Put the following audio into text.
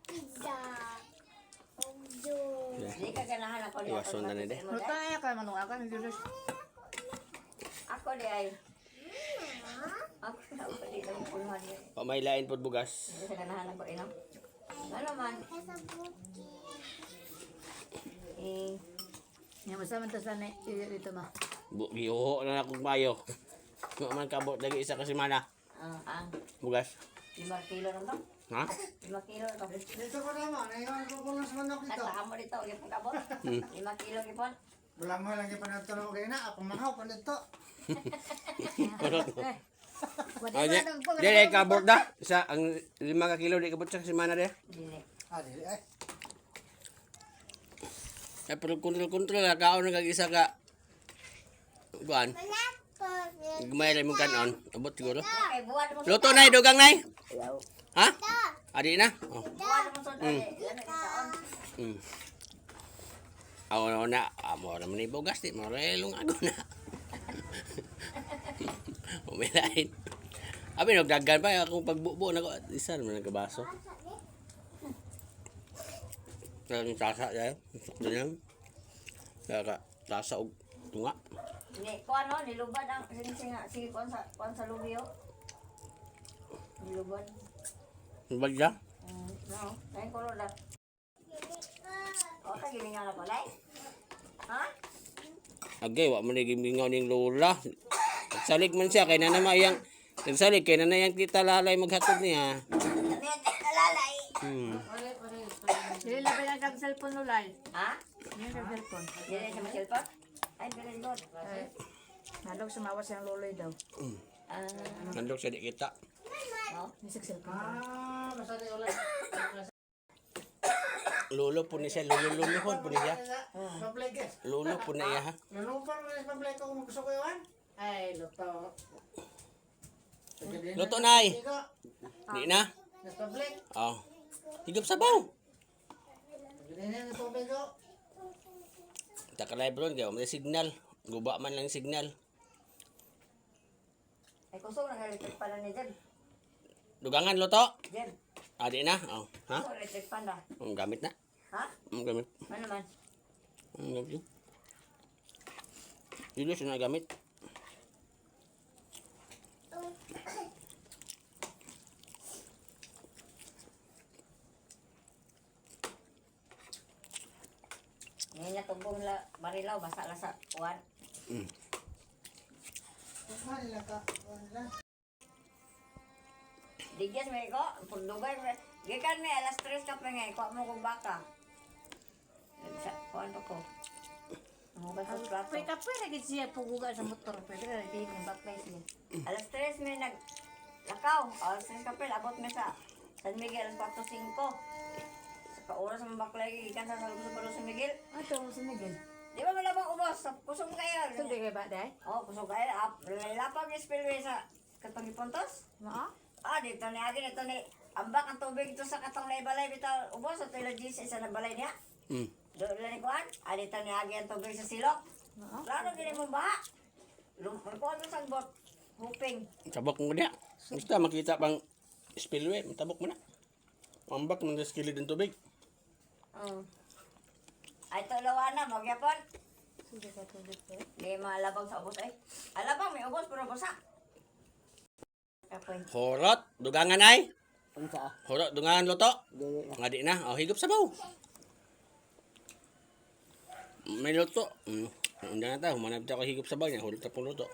Pizza. Hindi ka ganahan ako di Iwason na nila. Kaya ka manuakan ng Diyos. Ako di ay. Ako di lang puluhan yun. Pamailain po bugas. Hindi ka ganahan ako inom. Ano man? Nga masama ta sana dito ma. Giuho na akong mayo. Nga man kabot lagi isa ka semana. Ang Bugas. 5 kilo na ba? Ha? 5 kilo na ba? Dito ko naman, naiwan ko kung nasa manok ito. Nasa amo dito, yung pagkabot. 5 kilo kipon. Wala mo lang yung panatulog kayo na, ako mahaw pa nito. Dili kabot da. Isa ang 5 ka kilo di kabot sa semana de. Dili. Dili ay. Ay pero kontrol kaon na kag isa ka. Kuan. Gumay lang mo kanon. Abot siguro. Okay, buwan mo. Luto na dugang nay. Ayaw. Ha? Adi na. Oh. Buwan mo sa dali. Yan ang itaon. Ako na, amo naman ni bugas di morelong ako na. Umilain. Abi nagdagan pa akong pagbubo na ko isa naman nagkabaso. Ang tasa ya. Ganyan. Kaya tasa og tunga. Ni ko ano, nilubad ang singa sige kon sa lubyo. Nilubad. Bagya. No, kain ko na. O ta gilingan na pala. Ha? Agay wa man gimingaw ning lola. Salig man siya kay nanamayang. Salig kay nanayang kita lalay maghatod niya. Net lalay. Dili labay lang kang cellphone nulay. Ha? Yan kang cellphone. Dili sa cellphone? Ay, very good. Nalog sumawas siyang loloy daw. Nandok sa di kita. No? Nisig cellphone. Basta di ulit. Lolo po ni siya, lolo po ni siya. Pablik eh. Lolo po na iya ha. Nanupan mo na sa pablik ko kung gusto ko yun. Ay, luto. Luto nay. Di na. Sa pablik. Oh. Higop sabaw. Ganyan sa pablik ko. Takalay bro, kaya may signal. Guba man lang signal. Ay, kusog na electric pala ni Jeb. Dugangan luto. Jeb, Adi na. Oh. Ha? kusog electric pala. Ang gamit na. Ha? Ang gamit. Ano man? Ang gamit. Dilo siya na gamit. Ngayon na tumbong barilaw, basa la sa uwan. Kumain nila ka. Digyas may ko, pundugay mo. Gikan may alas 3 ka pa ngay, kuha mo kong baka. Kuha ko. Ang ba sa plato? Pwede lagi siya puguga sa motor. Pwede na di ng baklay siya. Alas 3 may lakaw. Alas 3 ka pa, abot may sa San Miguel, alas 4:05. Sa oras ng baklay, gikan sa salubong sa San Miguel. Ito mo sa Miguel. Di ba malabang ubos? Kusog kayo. Ito di kay ba day? Oh, kusog kayo. Lapag yung spillway sa katong ipuntos. Maa? Dito ni Agi, dito ni ambak ang tubig ito sa katong balay bitaw ubos at ila GC sa balay niya. Doon lang ni Kuan. Dito ni Agi ang tubig sa silok. Maa? Klaro gini mo baha. Lumpuan mo sa bot. Huping. Tabok mo niya. Basta makita pang spillway, tabok mo na. Ambak man sa kilid ng tubig. Ay tulawan na mo gyapon. Sige ka tubig ko. Di malabang sa ubos ay. Alabang may ubos pero basa. Kapoy. Horot, dugangan ay. Unsa? Horot, dugangan luto. Nga di na. Oh, higop sabaw. May luto. Hindi na tayo. Humanap tayo higop sabaw niya. Hulot na pong luto.